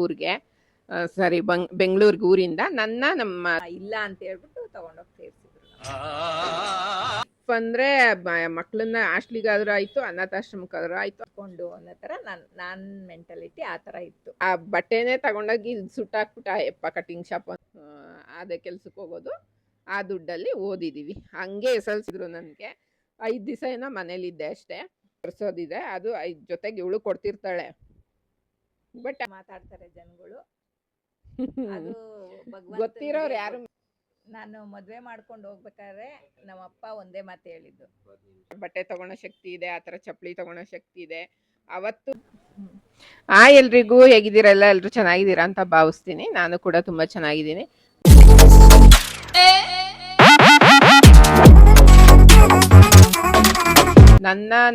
ಊರಿಗೆ ಸರಿ ಬೆಂಗಳೂರಿಗೆ ಊರಿಂದ ನಮ್ಮ ಇಲ್ಲ ಅಂತ ಹೇಳ್ಬಿಟ್ಟು ತಗೊಂಡೋಗಿ ಸೇರಿಸಿದ್ರು. ಅಂದ್ರೆ ಮಕ್ಕಳನ್ನ ಹಾಸ್ಟ್ಲಿಗಾದ್ರೂ ಆಯ್ತು ಅನಾಥಾಶ್ರಮಕ್ಕಾದ್ರೂ ಆಯ್ತು ಹಾಕೊಂಡು ಅನ್ನೋ ತರ ನಾನ್ ಮೆಂಟಾಲಿಟಿ ಆ ತರ ಇತ್ತು. ಆ ಬಟ್ಟೆನೆ ತಗೊಂಡೋಗಿ ಸುಟ್ಟಾಕ್ಬಿಟ್ಟ ಯಪ್ಪ ಕಟಿಂಗ್ ಶಾಪ್ ಅದೇ ಕೆಲ್ಸಕ್ಕೆ ಹೋಗೋದು. ಆ ದುಡ್ಡಲ್ಲಿ ಓದಿದೀವಿ. ಹಂಗೆ ಎಸಲ್ಸಿದ್ರು ನನ್ಗೆ. 5 ದಿವಸ ಏನೋ ಮನೇಲಿದ್ದೆ ಅಷ್ಟೇ. ಬರ್ಸೋದಿದೆ ಅದು ಜೊತೆಗೆ ಇವಳು ಕೊಡ್ತಿರ್ತಾಳೆ. ಬಟ್ ಮಾತಾಡ್ತಾರೆ ಜನಗಳು. ಅದು ಗೊತ್ತಿರೋರು ಯಾರು. ನಾನು ಮದ್ವೆ ಮಾಡ್ಕೊಂಡು ಹೋಗ್ಬೇಕಾದ್ರೆ ನಮ್ಮಪ್ಪ ಒಂದೇ ಮಾತು ಹೇಳಿದ್ದು, ಬಟ್ಟೆ ತಗೊಳ್ಳೋ ಶಕ್ತಿ ಇದೆ, ಆತರ ಚಪ್ಪಲಿ ತಗೊಳ್ಳೋ ಶಕ್ತಿ ಇದೆ. ಅವತ್ತು ಎಲ್ರಿಗೂ ಹೇಗಿದ್ದೀರಲ್ಲ, ಎಲ್ರು ಚೆನ್ನಾಗಿದ್ದೀರಾ ಅಂತ ಭಾವಿಸ್ತೀನಿ. ನಾನು ಕೂಡ ತುಂಬಾ ಚೆನ್ನಾಗಿದ್ದೀನಿ.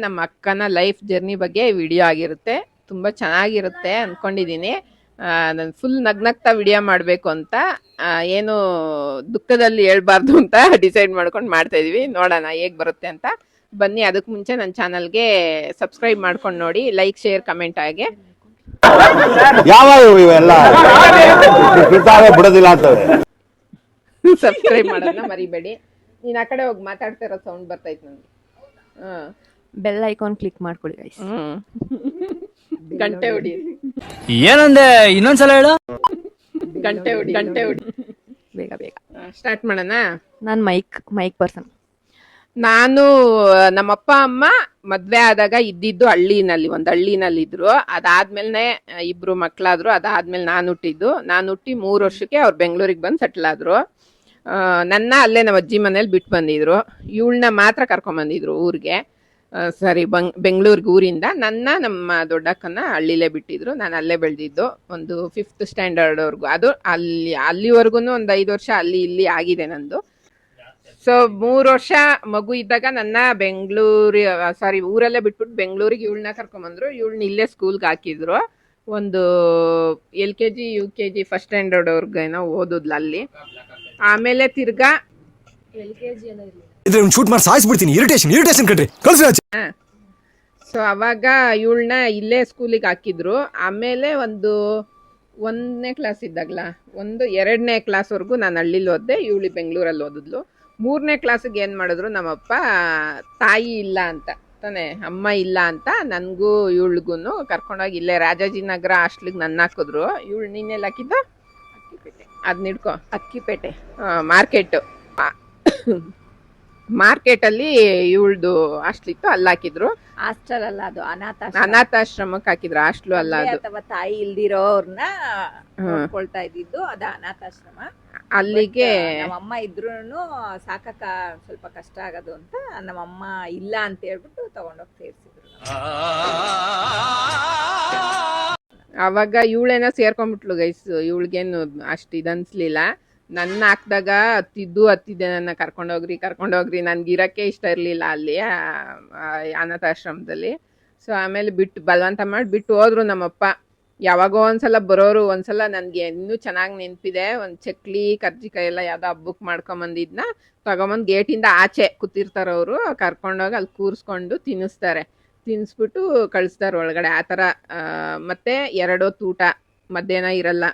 ನಮ್ಮ ಅಕ್ಕನ ಲೈಫ್ ಜರ್ನಿ ಬಗ್ಗೆ ವಿಡಿಯೋ ಆಗಿರುತ್ತೆ. ತುಂಬಾ ಚೆನ್ನಾಗಿರುತ್ತೆ ಅನ್ಕೊಂಡಿದೀನಿ. ನಾನು ಫುಲ್ ನಗ್ನಗ್ತಾ ವಿಡಿಯೋ ಮಾಡಬೇಕು ಅಂತ, ಏನು ದುಃಖದಲ್ಲಿ ಹೇಳ್ಬಾರ್ದು ಅಂತ ಡಿಸೈಡ್ ಮಾಡ್ಕೊಂಡು ಮಾಡ್ತಾ ಇದೀವಿ. ನೋಡೋಣ ಹೇಗ್ ಬರುತ್ತೆ ಅಂತ. ಬನ್ನಿ, ಅದಕ್ಕೆ ಮುಂಚೆ ನನ್ನ ಚಾನಲ್ಗೆ ಸಬ್ಸ್ಕ್ರೈಬ್ ಮಾಡ್ಕೊಂಡು ನೋಡಿ, ಲೈಕ್ ಶೇರ್ ಕಮೆಂಟ್ ಆಗಿ. ಸಬ್ಸ್ಕ್ರೈಬ್ ಮಾಡೋದನ್ನ ಮರಿಬೇಡಿ. ನೀನ್ ಆ ಕಡೆ ಹೋಗಿ ಮಾತಾಡ್ತಾ ಇರೋ ಸೌಂಡ್ ಬರ್ತೈತೆ ನನಗೆ. ಬೆಲ್ ಐಕಾನ್ ಕ್ಲಿಕ್ ಮಾಡ್ಕೊಳ್ಳಿ ಗೈಸ್. ಗಂಟೆ ಹೊಡಿ. ಏನಂದೆ ಇನ್ನೊಂದ್ಸಲ ಹೇಳು. ಗಂಟೆ ಹೊಡಿ. ಬೇಗ ಬೇಗ ಸ್ಟಾರ್ಟ್ ಮಾಡೋಣ. ನಾನು ಮೈಕ್ ಪರ್ಸನ್. ನಾನು ನಮ್ಮಪ್ಪ ಅಮ್ಮ ಮದ್ವೆ ಆದಾಗ ಇದ್ದಿದ್ದು ಒಂದು ಹಳ್ಳಿನಲ್ಲಿ ಇದ್ರು. ಅದಾದ್ಮೇಲೆ 2 ಮಕ್ಳಾದ್ರು. ಅದಾದ್ಮೇಲೆ ನಾನು ಹುಟ್ಟಿ 3 ವರ್ಷಕ್ಕೆ ಅವ್ರು ಬೆಂಗಳೂರಿಗೆ ಬಂದು ಸೆಟ್ಲ್ ಆದ್ರು. ನನ್ನ ಅಲ್ಲೇ ನಮ್ಮ ಅಜ್ಜಿ ಮನೇಲಿ ಬಿಟ್ಟು ಬಂದಿದ್ರು. ಇವಳನ್ನ ಮಾತ್ರ ಕರ್ಕೊಂಡ್ ಬಂದಿದ್ರು ಊರಿಗೆ. ಬೆಂಗಳೂರಿಗೆ ಊರಿಂದ ನಮ್ಮ ದೊಡ್ಡಕ್ಕನ ಹಳ್ಳಿಲೇ ಬಿಟ್ಟಿದ್ರು. ನಾನು ಅಲ್ಲೇ ಬೆಳೆದಿದ್ದು ಒಂದು 5th ಸ್ಟ್ಯಾಂಡರ್ಡ್ ವರ್ಗು. ಅದು ಅಲ್ಲಿವರೆಗೂ ಒಂದು 5 ವರ್ಷ ಅಲ್ಲಿ ಇಲ್ಲಿ ಆಗಿದೆ ನಂದು. ಸೊ 3 ವರ್ಷ ಮಗು ಇದ್ದಾಗ ನನ್ನ ಊರಲ್ಲೇ ಬಿಟ್ಬಿಟ್ಟು ಬೆಂಗಳೂರಿಗೆ ಇವಳನ್ನ ಕರ್ಕೊಂಬಂದ್ರು. ಇವಳನ್ನ ಇಲ್ಲೇ ಸ್ಕೂಲ್ಗೆ ಹಾಕಿದ್ರು. ಒಂದು LKG UKG ಫಸ್ಟ್ ಸ್ಟ್ಯಾಂಡರ್ಡ್ ವರ್ಗೇನೋ ಓದಿದ್ಲು ಅಲ್ಲಿ. ಆಮೇಲೆ ತಿರ್ಗಾ ಶೂಟ್ ಮಾಡಿ ಸಾಯಿಸ್ಬಿಡ್ತೀನಿ. ಇರಿಟೇಷನ್ ಕಣ್ರಿ. ಸೊ ಅವಾಗ ಇವಳನ್ನ ಇಲ್ಲೇ ಸ್ಕೂಲಿಗೆ ಹಾಕಿದ್ರು. ಆಮೇಲೆ ಒಂದು 1ನೇ ಕ್ಲಾಸ್ ಇದ್ದಾಗಲ 2ನೇ ಕ್ಲಾಸ್ವರೆಗೂ ನಾನು ಹಳ್ಳಿಲಿ ಓದ್ದೆ. ಇವಳು ಬೆಂಗಳೂರಲ್ಲಿ ಓದಿದ್ಲು. 3ನೇ ಕ್ಲಾಸಿಗೆ ಏನು ಮಾಡಿದ್ರು ನಮ್ಮಪ್ಪ, ತಾಯಿ ಇಲ್ಲ ಅಂತ ತಾನೆ, ಅಮ್ಮ ಇಲ್ಲ ಅಂತ ನನಗೂ ಇವಳಿಗೂ ಕರ್ಕೊಂಡೋಗಿ ಇಲ್ಲೇ ರಾಜಾಜಿನಗರ ಹಾಸ್ಟ್ಲಿಗೆ ನನ್ನ ಹಾಕಿದ್ರು. ಇವಳು ನೀನೆಲ್ಲ ಹಾಕಿದ್ದು ಅದನ್ನ ಹಿಡ್ಕೊ. ಅಕ್ಕಿಪೇಟೆ ಮಾರ್ಕೆಟಲ್ಲಿ ಇವಳ್ದು ಹಾಸ್ಟ್ಲಿತ್ತು, ಅಲ್ಲಿ ಹಾಕಿದ್ರು. ಹಾಸ್ಟೆಲ್ ಅಲ್ಲ, ಅದು ಅನಾಥಾಶ್ರಮಕ್ಕೆ ಹಾಕಿದ್ರು. ಹಾಸ್ಟ್ಲು ಅಲ್ಲ ಅದು. ಅಥವಾ ತಾಯಿ ಇಲ್ದಿರೋರ್ನ ನೋಡ್ಕೊಳ್ತಾ ಇದ್ದಿದ್ದು ಅದು ಅನಾಥಾಶ್ರಮ. ಅಲ್ಲಿಗೆ ನಮ್ಮಮ್ಮ ಇದ್ರೂನು ಸಾಕಕ್ಕ ಸ್ವಲ್ಪ ಕಷ್ಟ ಆಗೋದು ಅಂತ ನಮ್ಮಮ್ಮ ಇಲ್ಲ ಅಂತ ಹೇಳ್ಬಿಟ್ಟು ತಗೊಂಡೋಗಿ ಸೇರಿಸಿದ್ರು. ಅವಾಗ ಇವಳೇನ ಸೇರ್ಕೊಂಡ್ಬಿಟ್ಲು ಗೈಸ್. ಇವಳಿಗೇನು ಅಷ್ಟು ಇದನ್ಸ್ಲಿಲ್ಲ. ನನ್ನ ಹಾಕ್ದಾಗ ಹತ್ತಿದ್ದೆ ನನ್ನ ಕರ್ಕೊಂಡೋಗ್ರಿ. ನನ್ಗೆ ಇರಕ್ಕೆ ಇಷ್ಟ ಇರಲಿಲ್ಲ ಅಲ್ಲಿ ಅನಾಥಾಶ್ರಮದಲ್ಲಿ. ಸೊ ಆಮೇಲೆ ಬಲವಂತ ಮಾಡಿ ಬಿಟ್ಟು ಹೋದ್ರು ನಮ್ಮಪ್ಪ. ಯಾವಾಗೋ ಒಂದ್ಸಲ ಬರೋರು. ಒಂದ್ಸಲ ನನಗೆ ಇನ್ನೂ ಚೆನ್ನಾಗಿ ನೆನಪಿದೆ, ಒಂದು ಚಕ್ಲಿ ಕರ್ಜಿಕಾಯಿ ಎಲ್ಲ ಯಾವುದೋ ಹಬ್ಬಕ್ಕೆ ಮಾಡ್ಕೊಂಬಂದಿದ್ನ ತಗೊಂಬಂದು ಗೇಟಿಂದ ಆಚೆ ಕೂತಿರ್ತಾರವರು. ಕರ್ಕೊಂಡೋಗಿ ಅಲ್ಲಿ ಕೂರಿಸ್ಕೊಂಡು ತಿನ್ನಿಸ್ಬಿಟ್ಟು ಕಳಿಸ್ತಾರೆ ಒಳಗಡೆ. ಆ ಥರ. ಮತ್ತೆ 2 ಹೊತ್ತು ಊಟ, ಮಧ್ಯಾಹ್ನ ಇರಲ್ಲ.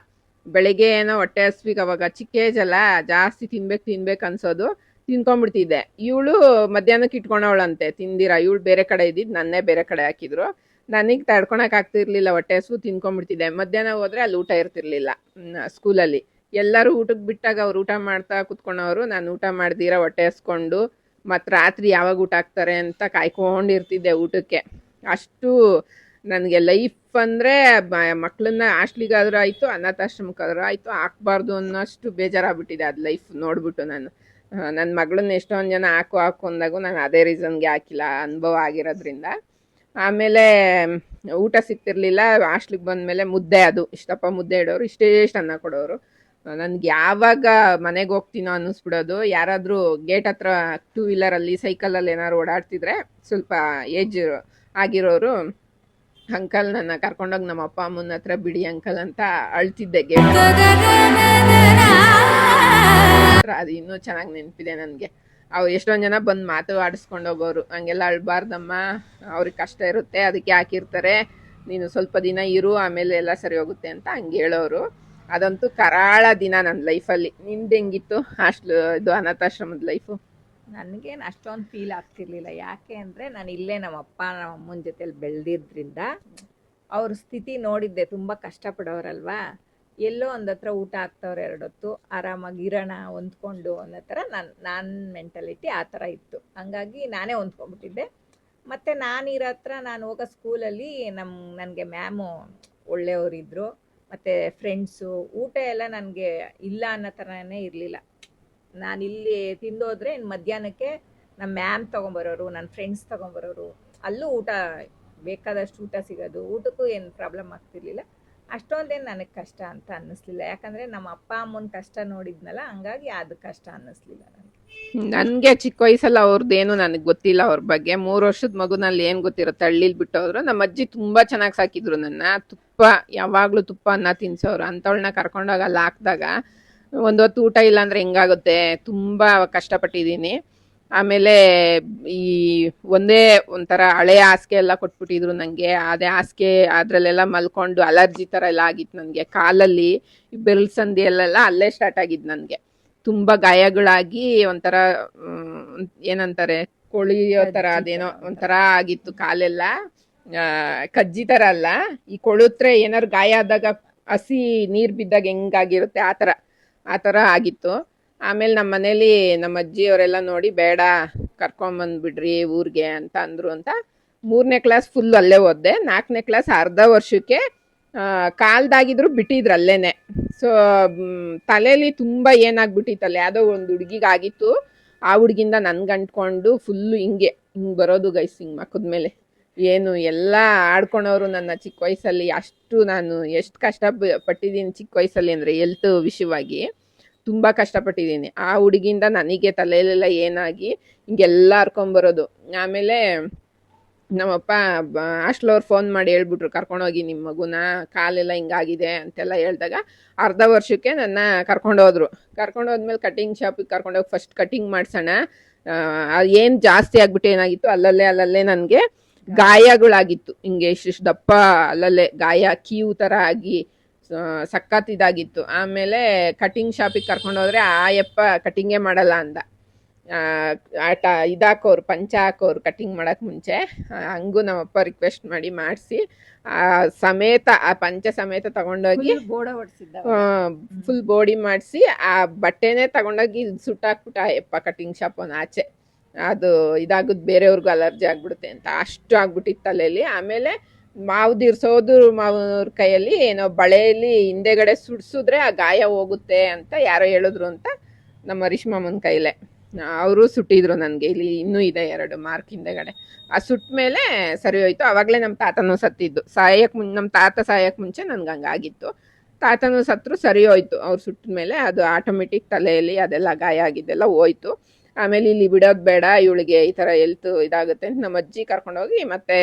ಬೆಳಿಗ್ಗೆ ಏನೋ ಹೊಟ್ಟೆ ಹಸ್ವಿಗೆ ಅವಾಗ ಚಿಕ್ಕ ಏಜ್ ಅಲ್ಲ, ಜಾಸ್ತಿ ತಿನ್ಬೇಕು ಅನ್ಸೋದು. ತಿನ್ಕೊಂಡ್ಬಿಡ್ತಿದ್ದೆ. ಇವಳು ಮಧ್ಯಾಹ್ನಕ್ಕೆ ಇಟ್ಕೊಂಡವಳಂತೆ ತಿಂದಿರ. ಇವಳು ಬೇರೆ ಕಡೆ ಇದ್ದಿದ್ದು, ನನ್ನೇ ಬೇರೆ ಕಡೆ ಹಾಕಿದ್ರು. ನನಗೆ ತಡ್ಕೊಳಕ್ ಆಗ್ತಿರ್ಲಿಲ್ಲ, ಹೊಟ್ಟೆ ಹಸ್ವು. ತಿನ್ಕೊಂಡ್ಬಿಡ್ತಿದ್ದೆ. ಮಧ್ಯಾಹ್ನ ಹೋದ್ರೆ ಅಲ್ಲಿ ಊಟ ಇರ್ತಿರ್ಲಿಲ್ಲ ಸ್ಕೂಲಲ್ಲಿ. ಎಲ್ಲರೂ ಊಟಕ್ಕೆ ಬಿಟ್ಟಾಗ ಅವ್ರು ಊಟ ಮಾಡ್ತಾ ಕುತ್ಕೊಂಡವರು. ನಾನು ಊಟ ಮಾಡ್ದಿರ ಹೊಟ್ಟೆ ಹಸ್ಕೊಂಡು ಮತ್ತು ರಾತ್ರಿ ಯಾವಾಗ ಊಟ ಹಾಕ್ತಾರೆ ಅಂತ ಕಾಯ್ಕೊಂಡಿರ್ತಿದ್ದೆ ಊಟಕ್ಕೆ. ಅಷ್ಟು ನನಗೆ ಲೈಫ್ ಅಂದರೆ ಮಕ್ಕಳನ್ನ ಹಾಸ್ಟ್ಲಿಗಾದ್ರೂ ಆಯಿತು ಅನಾಥಾಶ್ರಮಕ್ಕಾದ್ರೂ ಆಯಿತು ಹಾಕ್ಬಾರ್ದು ಅನ್ನೋಷ್ಟು ಬೇಜಾರಾಗ್ಬಿಟ್ಟಿದೆ ಅದು ಲೈಫ್ ನೋಡ್ಬಿಟ್ಟು. ನನ್ನ ಮಗಳನ್ನ ಎಷ್ಟೊಂದು ಜನ ಹಾಕು ಅಂದಾಗೂ ನಾನು ಅದೇ ರೀಸನ್ಗೆ ಹಾಕಿಲ್ಲ, ಅನುಭವ ಆಗಿರೋದ್ರಿಂದ. ಆಮೇಲೆ ಊಟ ಸಿಗ್ತಿರ್ಲಿಲ್ಲ. ಹಾಸ್ಟ್ಲಿಗೆ ಬಂದಮೇಲೆ ಮುದ್ದೆ, ಅದು ಇಷ್ಟಪ್ಪ ಮುದ್ದೆ ಇಡೋರು, ಇಷ್ಟೇಷ್ಟು ಅನ್ನ ಕೊಡೋರು. ನನಗೆ ಯಾವಾಗ ಮನೆಗೆ ಹೋಗ್ತೀನೋ ಅನ್ನಿಸ್ಬಿಡೋದು. ಯಾರಾದರೂ ಗೇಟ್ ಹತ್ರ 2 ವೀಲರಲ್ಲಿ ಸೈಕಲಲ್ಲಿ ಏನಾದ್ರು ಓಡಾಡ್ತಿದ್ರೆ ಸ್ವಲ್ಪ ಏಜ್ ಆಗಿರೋರು ಅಂಕಲ್ ನನ್ನ ಕರ್ಕೊಂಡೋಗಿ ನಮ್ಮ ಅಪ್ಪ ಅಮ್ಮನ ಹತ್ರ ಬಿಡಿ ಅಂಕಲ್ ಅಂತ ಅಳ್ತಿದ್ದೆ ಗೇಟ್. ಅದು ಇನ್ನೂ ಚೆನ್ನಾಗಿ ನೆನಪಿದೆ ನನಗೆ. ಅವ್ರು ಎಷ್ಟೊಂದು ಜನ ಬಂದು ಮಾತು ಆಡಿಸ್ಕೊಂಡು ಹೋಗೋರು, ಹಂಗೆಲ್ಲ ಅಳ್ಬಾರ್ದಮ್ಮ, ಅವ್ರಿಗೆ ಕಷ್ಟ ಇರುತ್ತೆ ಅದಕ್ಕೆ ಹಾಕಿರ್ತಾರೆ, ನೀನು ಸ್ವಲ್ಪ ದಿನ ಇರು ಆಮೇಲೆ ಎಲ್ಲ ಸರಿ ಹೋಗುತ್ತೆ ಅಂತ ಹಂಗೆ ಹೇಳೋರು. ಅದಂತೂ ಕರಾಳ ದಿನ ನನ್ನ ಲೈಫಲ್ಲಿ. ನಿಂದು ಹೆಂಗಿತ್ತು ಹಾಸ್ಟ್ಲು ಇದು ಅನಾಥಾಶ್ರಮದ ಲೈಫು? ನನಗೇನು ಅಷ್ಟೊಂದು ಫೀಲ್ ಆಗ್ತಿರ್ಲಿಲ್ಲ. ಯಾಕೆ ಅಂದರೆ ನಾನು ಇಲ್ಲೇ ನಮ್ಮ ಅಪ್ಪ ನಮ್ಮ ಅಮ್ಮನ ಜೊತೆಲಿ ಬೆಳೆದಿದ್ರಿಂದ ಅವ್ರ ಸ್ಥಿತಿ ನೋಡಿದ್ದೆ. ತುಂಬ ಕಷ್ಟಪಡೋರಲ್ವಾ, ಎಲ್ಲೋ ಒಂದು ಹತ್ರ ಊಟ ಹಾಕ್ತವ್ರೆ 2 ಹೊತ್ತು, ಆರಾಮಾಗಿ ಇರೋಣ ಹೊಂದ್ಕೊಂಡು ಅನ್ನೋ ಥರ ನನ್ನ ಮೆಂಟಾಲಿಟಿ ಆ ಥರ ಇತ್ತು. ಹಂಗಾಗಿ ನಾನೇ ಹೊಂದ್ಕೊಂಡ್ಬಿಟ್ಟಿದ್ದೆ. ಮತ್ತು ನಾನಿರೋ ಹತ್ರ ನಾನು ಹೋಗೋ ಸ್ಕೂಲಲ್ಲಿ ನನಗೆ ಮ್ಯಾಮು ಒಳ್ಳೆಯವರಿದ್ದರು. ಮತ್ತು ಫ್ರೆಂಡ್ಸು, ಊಟ ಎಲ್ಲ ನನಗೆ ಇಲ್ಲ ಅನ್ನೋ ಥರನೇ ಇರಲಿಲ್ಲ. ನಾನಿಲ್ಲಿ ತಿಂದೋದ್ರೆ ಇನ್ನು ಮಧ್ಯಾಹ್ನಕ್ಕೆ ನಮ್ಮ ಮ್ಯಾಮ್ ತೊಗೊಂಬರೋರು, ನನ್ನ ಫ್ರೆಂಡ್ಸ್ ತೊಗೊಂಬರೋರು. ಅಲ್ಲೂ ಊಟ ಬೇಕಾದಷ್ಟು ಊಟ ಸಿಗೋದು, ಊಟಕ್ಕೂ ಏನು ಪ್ರಾಬ್ಲಮ್ ಆಗ್ತಿರ್ಲಿಲ್ಲ. ಅಷ್ಟೊಂದೇನು ನನಗೆ ಕಷ್ಟ ಅಂತ ಅನ್ನಿಸ್ಲಿಲ್ಲ. ಯಾಕಂದರೆ ನಮ್ಮ ಅಪ್ಪ ಅಮ್ಮನ ಕಷ್ಟ ನೋಡಿದ್ನಲ್ಲ, ಹಂಗಾಗಿ ಅದು ಕಷ್ಟ ಅನ್ನಿಸ್ಲಿಲ್ಲ ನನಗೆ. ನನಗೆ ಚಿಕ್ಕ ವಯಸ್ಸಲ್ಲಿ ಅವ್ರದ್ದೇನು ನನಗೆ ಗೊತ್ತಿಲ್ಲ ಅವ್ರ ಬಗ್ಗೆ. 3 ವರ್ಷದ ಮಗುನಲ್ಲಿ ಏನು ಗೊತ್ತಿರುತ್ತೆ, ಹಳ್ಳಿಲಿ ಬಿಟ್ಟೋದ್ರು. ನಮ್ಮ ಅಜ್ಜಿ ತುಂಬ ಚೆನ್ನಾಗಿ ಸಾಕಿದ್ರು ನನ್ನ. ತುಪ್ಪ ಯಾವಾಗಲೂ ತುಪ್ಪ ಅನ್ನ ತಿನ್ಸೋರು. ಅಂಥವಳನ್ನ ಕರ್ಕೊಂಡೋಗಿ ಅಲ್ಲಿ ಹಾಕಿದಾಗ ಒಂದು ಹೊತ್ತು ಊಟ ಇಲ್ಲ ಅಂದರೆ ಹೆಂಗಾಗುತ್ತೆ, ತುಂಬ ಕಷ್ಟಪಟ್ಟಿದ್ದೀನಿ. ಆಮೇಲೆ ಈ ಒಂದೇ ಒಂಥರ ಹಳೆ ಹಾಸಿಗೆ ಎಲ್ಲ ಕೊಟ್ಬಿಟ್ಟಿದ್ರು ನನಗೆ. ಅದೇ ಹಾಸಿಗೆ ಅದರಲ್ಲೆಲ್ಲ ಮಲ್ಕೊಂಡು ಅಲರ್ಜಿ ಥರ ಎಲ್ಲ ಆಗಿತ್ತು ನನಗೆ. ಕಾಲಲ್ಲಿ ಬೆರಳು ಸಂದಿಯಲ್ಲೆಲ್ಲ ಅಲ್ಲೇ ಸ್ಟಾರ್ಟ್ ಆಗಿದ್ದು ನನಗೆ. ತುಂಬ ಗಾಯಗಳಾಗಿ ಒಂಥರ ಏನಂತಾರೆ ಕೊಳಿಯೋ ಥರ ಅದೇನೋ ಒಂಥರ ಆಗಿತ್ತು ಕಾಲೆಲ್ಲ. ಕಜ್ಜಿ ಥರ ಅಲ್ಲ, ಈ ಕೊಳುತ್ರೆ ಏನಾರು ಗಾಯ ಆದಾಗ ಹಸಿ ನೀರು ಬಿದ್ದಾಗ ಹೆಂಗಾಗಿರುತ್ತೆ ಆ ಥರ ಆಗಿತ್ತು. ಆಮೇಲೆ ನಮ್ಮ ಮನೇಲಿ ನಮ್ಮ ಅಜ್ಜಿಯವರೆಲ್ಲ ನೋಡಿ ಬೇಡ ಕರ್ಕೊಂಬಂದ್ಬಿಡ್ರಿ ಊರಿಗೆ ಅಂತ ಅಂದರು ಅಂತ 3ನೇ ಕ್ಲಾಸ್ ಫುಲ್ ಅಲ್ಲೇ ಓದಿದೆ. 4ನೇ ಕ್ಲಾಸ್ ಅರ್ಧ ವರ್ಷಕ್ಕೆ ಕಾಲ್ದಾಗಿದ್ರು ಬಿಟ್ಟಿದ್ರು ಅಲ್ಲೇನೆ. ಸೊ ತಲೆಯಲ್ಲಿ ತುಂಬ ಏನಾಗ್ಬಿಟ್ಟಿತ್ತಲ್ಲ, ಯಾವುದೋ ಒಂದು ಹುಡುಗಿಗಾಗಿತ್ತು. ಆ ಹುಡುಗಿಂದ ನನ್ಗೆ ಅಂಟ್ಕೊಂಡು ಫುಲ್ಲು ಹಿಂಗೆ ಬರೋದು ಗೈಸ್, ಹಿಂಗೆ ಮಕ್ಕದ ಮೇಲೆ ಏನು ಎಲ್ಲ ಆಡ್ಕೊಳೋರು ನನ್ನ ಚಿಕ್ಕ ವಯಸ್ಸಲ್ಲಿ. ಅಷ್ಟು ನಾನು ಎಷ್ಟು ಕಷ್ಟಪಟ್ಟಿದ್ದೀನಿ ಚಿಕ್ಕ ವಯಸ್ಸಲ್ಲಿ ಅಂದರೆ ಹೆಲ್ತ್ ವಿಷಯವಾಗಿ ತುಂಬ ಕಷ್ಟಪಟ್ಟಿದ್ದೀನಿ. ಆ ಹುಡುಗಿಯಿಂದ ನನಗೆ ತಲೆಯಲ್ಲೆಲ್ಲ ಏನಾಗಿ ಹಿಂಗೆಲ್ಲ ಹರ್ಕೊಂಬರೋದು. ಆಮೇಲೆ ನಮ್ಮಪ್ಪ ಹಾಸ್ಟ್ಲವ್ರು ಫೋನ್ ಮಾಡಿ ಹೇಳ್ಬಿಟ್ರು, ಕರ್ಕೊಂಡೋಗಿ ನಿಮ್ಮ ಮಗುನ, ಕಾಲೆಲ್ಲ ಹಿಂಗಾಗಿದೆ ಅಂತೆಲ್ಲ ಹೇಳಿದಾಗ ಅರ್ಧ ವರ್ಷಕ್ಕೆ ನನ್ನ ಕರ್ಕೊಂಡೋದ್ರು. ಕರ್ಕೊಂಡೋದ್ಮೇಲೆ ಕಟಿಂಗ್ ಶಾಪಿಗೆ ಕರ್ಕೊಂಡೋಗಿ ಫಸ್ಟ್ ಕಟಿಂಗ್ ಮಾಡಿಸೋಣ. ಏನು ಜಾಸ್ತಿ ಆಗ್ಬಿಟ್ಟು ಏನಾಗಿತ್ತು, ಅಲ್ಲಲ್ಲೇ ನನಗೆ ಗಾಯಗಳಾಗಿತ್ತು. ಹಿಂಗೆ ಇಷ್ಟಿಷ್ಟು ದಪ್ಪ ಅಲ್ಲಲ್ಲೇ ಗಾಯ ಕೀವು ಥರ ಆಗಿ ಸಖತ್ತಿದಾಗಿತ್ತು. ಆಮೇಲೆ ಕಟಿಂಗ್ ಶಾಪಿಗೆ ಕರ್ಕೊಂಡೋದ್ರೆ ಆಯಪ್ಪ ಕಟಿಂಗೇ ಮಾಡಲ್ಲ ಅಂದ. ಇದಾಕೋರು ಪಂಚ ಹಾಕೋರು ಕಟಿಂಗ್ ಮಾಡೋಕ್ಕೆ ಮುಂಚೆ. ಹಂಗೂ ನಮ್ಮಪ್ಪ ರಿಕ್ವೆಸ್ಟ್ ಮಾಡಿ ಮಾಡಿಸಿ ಸಮೇತ ಆ ಪಂಚ ಸಮೇತ ತಗೊಂಡೋಗಿ ಫುಲ್ ಬಾಡಿ ಮಾಡಿಸಿ ಆ ಬಟ್ಟೆನೇ ತಗೊಂಡೋಗಿ ಸುಟ್ಟಾಕ್ಬಿಟ್ಟು ಆಯಪ್ಪ ಕಟಿಂಗ್ ಶಾಪನ್ನು ಆಚೆ. ಅದು ಇದಾಗೋದು ಬೇರೆಯವ್ರಿಗೂ ಅಲರ್ಜಿ ಆಗ್ಬಿಡುತ್ತೆ ಅಂತ ಅಷ್ಟು ಆಗ್ಬಿಟ್ಟಿತ್ತು ತಲೆಯಲ್ಲಿ. ಆಮೇಲೆ ಮಾವ್ರ ಕೈಯಲ್ಲಿ ಏನೋ ಬಳೆಯಲ್ಲಿ ಹಿಂದೆಗಡೆ ಸುಡ್ಸಿದ್ರೆ ಆ ಗಾಯ ಹೋಗುತ್ತೆ ಅಂತ ಯಾರೋ ಹೇಳಿದ್ರು ಅಂತ ನಮ್ಮ ರಿಷ್ಮಮ್ಮನ ಕೈಲೇ ಅವರು ಸುಟ್ಟಿದ್ರು ನನಗೆ. ಇಲ್ಲಿ ಇನ್ನೂ ಇದೆ 2 ಮಾರ್ಕ್ ಹಿಂದೆಗಡೆ. ಆ ಸುಟ್ಟ ಮೇಲೆ ಸರಿ ಹೋಯ್ತು. ಆವಾಗಲೇ ನಮ್ಮ ತಾತನೂ ಸತ್ತಿದ್ದು. ನಮ್ಮ ತಾತ ಸಾಯಕ್ಕೆ ಮುಂಚೆ ನನಗೆ ಹಂಗಾಗಿತ್ತು. ತಾತನೂ ಸತ್ರು ಸರಿ ಹೋಯ್ತು. ಅವ್ರು ಸುಟ್ಟ ಮೇಲೆ ಅದು ಆಟೋಮೆಟಿಕ್ ತಲೆಯಲ್ಲಿ ಅದೆಲ್ಲ ಗಾಯ ಆಗಿದ್ದೆಲ್ಲ ಹೋಯ್ತು. ಆಮೇಲೆ ಇಲ್ಲಿ ಬಿಡೋದು ಬೇಡ, ಇವಳಿಗೆ ಈ ಥರ ಹೆಲ್ತ್ ಇದಾಗುತ್ತೆ ಅಂತ ನಮ್ಮ ಅಜ್ಜಿ ಕರ್ಕೊಂಡೋಗಿ ಮತ್ತೆ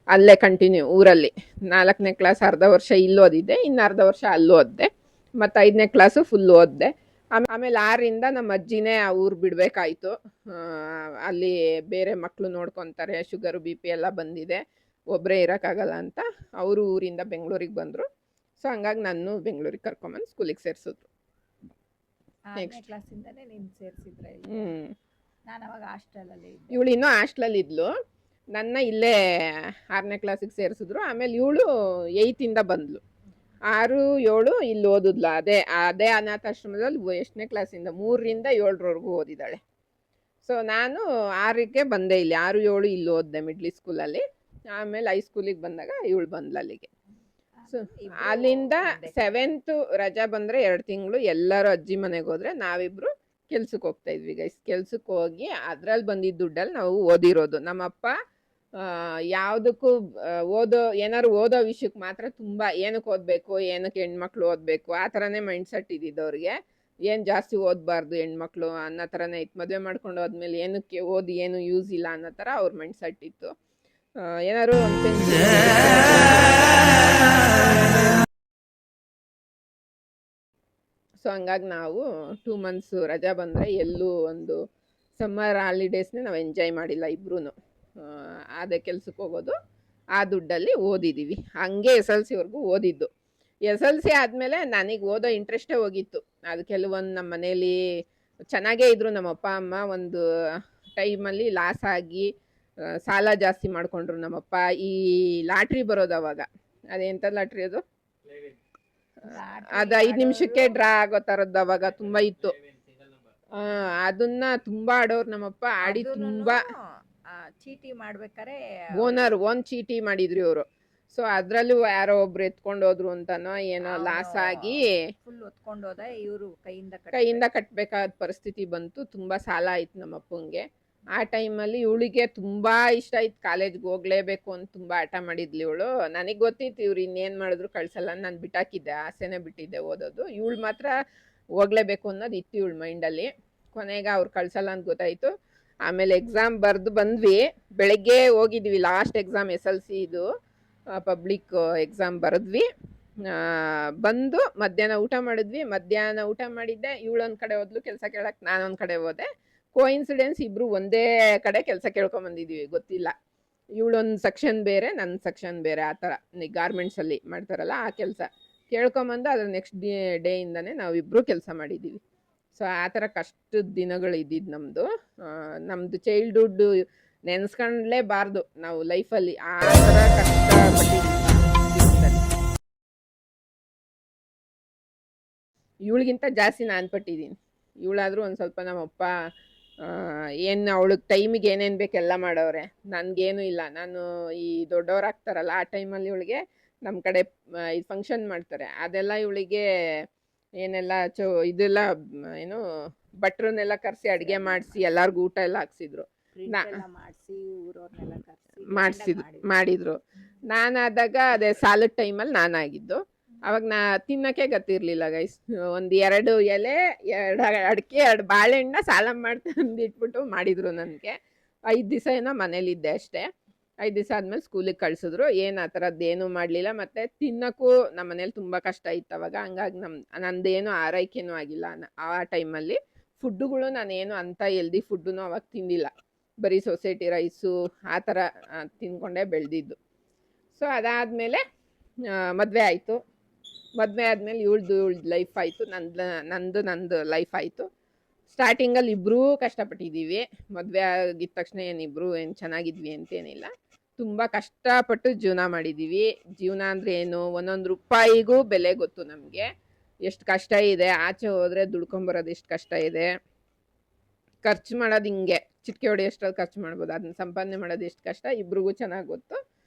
ಅಲ್ಲೇ ಕಂಟಿನ್ಯೂ ಊರಲ್ಲಿ 4ನೇ ಕ್ಲಾಸ್ ಅರ್ಧ ವರ್ಷ ಇಲ್ಲಿ ಓದಿದ್ದೆ, ಇನ್ನು ಅರ್ಧ ವರ್ಷ ಅಲ್ಲಿ ಓದಿದೆ. ಮತ್ತು 5ನೇ ಕ್ಲಾಸು ಫುಲ್ ಓದಿದೆ. ಆಮೇಲೆ 6ರಿಂದ ನಮ್ಮ ಅಜ್ಜಿನೇ ಆ ಊರು ಬಿಡಬೇಕಾಯ್ತು. ಅಲ್ಲಿ ಬೇರೆ ಮಕ್ಕಳು ನೋಡ್ಕೊತಾರೆ, ಶುಗರು BP ಎಲ್ಲ ಬಂದಿದೆ, ಒಬ್ಬರೇ ಇರೋಕ್ಕಾಗಲ್ಲ ಅಂತ ಅವರು ಊರಿಂದ ಬೆಂಗಳೂರಿಗೆ ಬಂದರು. ಸೊ ಹಂಗಾಗಿ ನಾನು ಬೆಂಗಳೂರಿಗೆ ಕರ್ಕೊಂಬಂದು ಸ್ಕೂಲಿಗೆ ಸೇರಿಸಿದ್ರು. ಕ್ಲಾಸಿಂದನೇ ನೀನು ಸೇರಿಸಿದ್ರೆ? ನಾನು ಅವಾಗ ಹಾಸ್ಟೆಲಲ್ಲಿ, ಇವಳು ಇನ್ನೂ ಹಾಸ್ಟೆಲಲ್ಲಿ ಇದ್ಲು. ನನ್ನ ಇಲ್ಲೇ 6ನೇ ಕ್ಲಾಸಿಗೆ ಸೇರಿಸಿದ್ರು. ಆಮೇಲೆ ಇವಳು 8ಯಿಂದ ಬಂದ್ಲು. 6, 7 ಇಲ್ಲಿ ಓದಿದ್ಲ. ಅದೇ ಅನಾಥಾಶ್ರಮದಲ್ಲಿ ಎಷ್ಟನೇ ಕ್ಲಾಸಿಂದ 3ರಿಂದ 7ರವರೆಗೂ ಓದಿದ್ದಾಳೆ. ಸೊ ನಾನು 6ಕ್ಕೆ ಬಂದೆ ಇಲ್ಲಿ. 6, 7 ಇಲ್ಲಿ ಓದಿದೆ ಮಿಡ್ಲಿ ಸ್ಕೂಲಲ್ಲಿ. ಆಮೇಲೆ ಹೈಸ್ಕೂಲಿಗೆ ಬಂದಾಗ ಇವಳು ಬಂದ್ಲು ಅಲ್ಲಿಗೆ. ಸೊ ಅಲ್ಲಿಂದ 7th ರಜಾ ಬಂದರೆ 2 ತಿಂಗಳು ಎಲ್ಲರೂ ಅಜ್ಜಿ ಮನೆಗೆ ಹೋದ್ರೆ ನಾವಿಬ್ರು ಕೆಲ್ಸಕ್ಕೆ ಹೋಗ್ತಾ ಇದ್ವಿ ಗೈಸ್. ಕೆಲ್ಸಕ್ಕೆ ಹೋಗಿ ಅದ್ರಲ್ಲಿ ಬಂದಿದ್ದ ದುಡ್ಡಲ್ಲಿ ನಾವು ಓದಿರೋದು. ನಮ್ಮಪ್ಪ ಯಾವುದಕ್ಕೂ ಏನಾದ್ರು ಓದೋ ವಿಷಯಕ್ಕೆ ಮಾತ್ರ ತುಂಬ ಏನಕ್ಕೆ ಓದಬೇಕು, ಏನಕ್ಕೆ ಹೆಣ್ಮಕ್ಳು ಓದಬೇಕು ಆ ಥರನೇ ಮೈಂಡ್ ಸೆಟ್ ಇದ್ದಿದ್ದು ಅವ್ರಿಗೆ. ಏನು ಜಾಸ್ತಿ ಓದಬಾರ್ದು ಹೆಣ್ಮಕ್ಳು ಅನ್ನೋ ಥರನೇ ಇತ್ತು. ಮದುವೆ ಮಾಡ್ಕೊಂಡು ಹೋದ್ಮೇಲೆ ಏನಕ್ಕೆ ಓದಿ ಏನು ಯೂಸ್ ಇಲ್ಲ ಅನ್ನೋ ಥರ ಅವ್ರ ಮೈಂಡ್ ಸೆಟ್ ಇತ್ತು. ಏನಾದ್ರು ಒಂದು ಸೊ ಹಂಗಾಗಿ ನಾವು 2 months ರಜಾ ಬಂದರೆ ಎಲ್ಲೂ ಒಂದು ಸಮ್ಮರ್ ಹಾಲಿಡೇಸ್ನೇ ನಾವು ಎಂಜಾಯ್ ಮಾಡಿಲ್ಲ ಇಬ್ರು. ಅದೇ ಕೆಲ್ಸಕ್ಕೆ ಹೋಗೋದು, ಆ ದುಡ್ಡಲ್ಲಿ ಓದಿದ್ದೀವಿ. ಹಂಗೆ ಎಸ್ ಎಲ್ ಸಿವರೆಗೂ ಓದಿದ್ದು. ಎಸ್ ಎಲ್ ಸಿ ಆದಮೇಲೆ ನನಗೆ ಓದೋ ಇಂಟ್ರೆಸ್ಟೇ ಹೋಗಿತ್ತು. ಅದು ಕೆಲವೊಂದು ನಮ್ಮ ಮನೇಲಿ ಚೆನ್ನಾಗೇ ಇದ್ರು ನಮ್ಮ ಅಪ್ಪ ಅಮ್ಮ. ಒಂದು ಟೈಮಲ್ಲಿ ಲಾಸ್ ಆಗಿ ಸಾಲ ಜಾಸ್ತಿ ಮಾಡ್ಕೊಂಡ್ರು ನಮ್ಮಪ್ಪ. ಈ ಲಾಟ್ರಿ ಬರೋದು ಅವಾಗ, ಅದೆಂಥ ಲಾಟ್ರಿ ಅದು, ಅದು 5 ನಿಮಿಷಕ್ಕೆ ಡ್ರಾ ಆಗೋ ಥರದ್ದು ಅವಾಗ ತುಂಬ ಇತ್ತು. ಅದನ್ನ ತುಂಬಾ ಆಡೋರು ನಮ್ಮಪ್ಪ. ಆಡಿ ತುಂಬಾ ಚೀಟಿ ಮಾಡ್ಬೇಕಾರೆ ಓನ್ ಚೀಟಿ ಮಾಡಿದ್ರು ಇವರು. ಸೊ ಅದ್ರಲ್ಲೂ ಯಾರೋ ಒಬ್ರು ಎತ್ಕೊಂಡು ಹೋದ್ರು ಅಂತನೋ ಏನೋ ಲಾಸ್ ಆಗಿ ಫುಲ್ ಹೊತ್ಕೊಂಡು ಹೋದ. ಇವರು ಕೈಯಿಂದ ಕಟ್ಬೇಕಾದ ಪರಿಸ್ಥಿತಿ ಬಂತು. ತುಂಬಾ ಸಾಲ ಆಯ್ತು ನಮ್ಮಪ್ಪಂಗೆ. ಆ ಟೈಮಲ್ಲಿ ಇವಳಿಗೆ ತುಂಬಾ ಇಷ್ಟ ಆಯ್ತು ಕಾಲೇಜ್ಗೆ ಹೋಗ್ಲೇಬೇಕು ಅಂತ ತುಂಬಾ ಹಠ ಮಾಡಿದ್ಲಿ ಇವಳು. ನನಗೆ ಗೊತ್ತಿತ್ತು ಇವ್ರು ಇನ್ನೇನ್ ಮಾಡಿದ್ರು ಕಳ್ಸಲ್ಲ. ನಾನು ಬಿಟ್ಟಾಕಿದ್ದೆ, ಆಸೆನೆ ಬಿಟ್ಟಿದ್ದೆ ಓದೋದು. ಇವಳು ಮಾತ್ರ ಹೋಗ್ಲೇಬೇಕು ಅನ್ನೋದು ಇತ್ತು ಇವಳು ಮೈಂಡಲ್ಲಿ. ಕೊನೆಗೆ ಅವ್ರು ಕಳ್ಸಲ್ಲ ಅಂತ ಗೊತ್ತಾಯ್ತು. ಆಮೇಲೆ ಎಕ್ಸಾಮ್ ಬರೆದು ಬಂದ್ವಿ. ಬೆಳಗ್ಗೆ ಹೋಗಿದ್ವಿ last exam S L C ಇದು ಪಬ್ಲಿಕ್ ಎಕ್ಸಾಮ್ ಬರೆದ್ವಿ. ಬಂದು ಮಧ್ಯಾಹ್ನ ಊಟ ಮಾಡಿದ್ವಿ. ಮಧ್ಯಾಹ್ನ ಊಟ ಮಾಡಿದ್ದೆ, ಇವಳೊಂದು ಕಡೆ ಹೋದ್ಲು ಕೆಲಸ ಕೇಳಕ್ಕೆ, ನಾನೊಂದು ಕಡೆ ಹೋದೆ. ಕೋಇನ್ಸಿಡೆನ್ಸ್ ಇಬ್ರು ಒಂದೇ ಕಡೆ ಕೆಲಸ ಕೇಳ್ಕೊಂಬಂದಿದ್ದೀವಿ, ಗೊತ್ತಿಲ್ಲ. ಇವಳೊಂದು ಸೆಕ್ಷನ್ ಬೇರೆ, ನನ್ನ ಸೆಕ್ಷನ್ ಬೇರೆ. ಆ ಥರ ಗಾರ್ಮೆಂಟ್ಸಲ್ಲಿ ಮಾಡ್ತಾರಲ್ಲ ಆ ಕೆಲಸ ಕೇಳ್ಕೊಂಬಂದು ಅದ್ರ ನೆಕ್ಸ್ಟ್ ಡೇಯಿಂದನೇ ನಾವಿಬ್ಬರು ಕೆಲಸ ಮಾಡಿದ್ದೀವಿ. ಸೊ ಆ ಥರ ಕಷ್ಟದ ದಿನಗಳು ಇದ್ದಿದ್ದು ನಮ್ಮದು. ನಮ್ಮದು ಚೈಲ್ಡ್ಹುಡ್ ನೆನೆಸ್ಕೊಂಡ್ಲೇಬಾರ್ದು ನಾವು ಲೈಫಲ್ಲಿ. ಆ ಥರ ಕಷ್ಟಪಟ್ಟಿದ್ದೀವಿ ಜೀವನದಲ್ಲಿ. ಇವಳಿಗಿಂತ ಜಾಸ್ತಿ ನಾನು ಪಟ್ಟಿದ್ದೀನಿ. ಇವಳಾದರೂ ಒಂದು ಸ್ವಲ್ಪ ನಮ್ಮಪ್ಪ ಏನು ಅವಳಿಗೆ ಟೈಮಿಗೆ ಏನೇನು ಬೇಕೆಲ್ಲ ಮಾಡವ್ರೆ. ನನಗೇನು ಇಲ್ಲ. ನಾನು ಈ ದೊಡ್ಡವ್ರಾಗ್ತಾರಲ್ಲ ಆ ಟೈಮಲ್ಲಿ ಇವಳಿಗೆ ನಮ್ಮ ಕಡೆ ಇದು ಫಂಕ್ಷನ್ ಮಾಡ್ತಾರೆ, ಅದೆಲ್ಲ ಇವಳಿಗೆ ಏನೆಲ್ಲ ಇದೆಲ್ಲ ಏನು ಭಟ್ರನ್ನೆಲ್ಲ ಕರೆಸಿ ಅಡುಗೆ ಮಾಡಿಸಿ ಎಲ್ಲರಿಗೂ ಊಟ ಎಲ್ಲ ಹಾಕ್ಸಿದ್ರು, ಮಾಡಿದ್ರು. ನಾನಾದಾಗ ಅದೇ ಸಾಲದ ಟೈಮಲ್ಲಿ ನಾನಾಗಿದ್ದು. ಅವಾಗ ತಿನ್ನೋಕ್ಕೆ ಗೊತ್ತಿರಲಿಲ್ಲ ಗೈಸ್. ಒಂದು 2 ಎಲೆ, 2 ಅಡಿಕೆ, 2 ಬಾಳೆಹಣ್ಣ ಸಾಲ ಮಾಡಿ ತಂದಿಟ್ಬಿಟ್ಟು ಮಾಡಿದ್ರು ನನಗೆ. 5 ದಿವಸ ಏನೋ ಮನೇಲಿದ್ದೆ ಅಷ್ಟೇ. 5 ದಿವಸ ಆದಮೇಲೆ ಸ್ಕೂಲಿಗೆ ಕಳಿಸಿದ್ರು. ಏನು ಆ ಥರದ್ದು ಏನೂ ಮಾಡಲಿಲ್ಲ. ಮತ್ತು ತಿನ್ನೋಕ್ಕೂ ನಮ್ಮ ಮನೇಲಿ ತುಂಬ ಕಷ್ಟ ಇತ್ತು ಅವಾಗ. ಹಂಗಾಗಿ ನಂದೇನು ಆರೈಕೆನೂ ಆಗಿಲ್ಲ ಆ ಟೈಮಲ್ಲಿ. ಫುಡ್ಡುಗಳು ನಾನೇನು ಅಂಥ ಎಲ್ದಿ ಫುಡ್ಡೂ ಅವಾಗ ತಿಂದಿಲ್ಲ. ಬರೀ ಸೊಸೈಟಿ ರೈಸು ಆ ಥರ ತಿಂದ್ಕೊಂಡೇ ಬೆಳೆದಿದ್ದು. ಸೊ ಅದಾದಮೇಲೆ ಮದುವೆ ಆಯಿತು. ಮದುವೆ ಆದಮೇಲೆ ಇವಳ್ದು ಲೈಫ್ ಆಯಿತು, ನಂದು ಲೈಫ್ ಆಯಿತು. ಸ್ಟಾರ್ಟಿಂಗಲ್ಲಿ ಇಬ್ಬರೂ ಕಷ್ಟಪಟ್ಟಿದ್ದೀವಿ. ಮದುವೆ ಆಗಿದ ತಕ್ಷಣ ಏನಿಬ್ಬರು ಏನು ಚೆನ್ನಾಗಿದ್ವಿ ಅಂತೇನಿಲ್ಲ. ತುಂಬ ಕಷ್ಟಪಟ್ಟು ಜೀವನ ಮಾಡಿದ್ದೀವಿ. ಜೀವನ ಅಂದರೆ ಏನು, ಒಂದೊಂದು ರೂಪಾಯಿಗೂ ಬೆಲೆ ಗೊತ್ತು ನಮಗೆ. ಎಷ್ಟು ಕಷ್ಟ ಇದೆ. ಆಚೆ ಹೋದರೆ ದುಡ್ಕೊಂಬರೋದು ಎಷ್ಟು ಕಷ್ಟ ಇದೆ. ಖರ್ಚು ಮಾಡೋದು ಹಿಂಗೆ ಚಿಟಿಕೆ ಹೊಡೆಯೋಷ್ಟ್ರಲ್ಲಿ ಖರ್ಚು ಮಾಡ್ಬೋದು. ಅದನ್ನ ಸಂಪಾದನೆ ಮಾಡೋದು ಎಷ್ಟು ಕಷ್ಟ ಇಬ್ರಿಗೂ ಚೆನ್ನಾಗಿ ಗೊತ್ತು.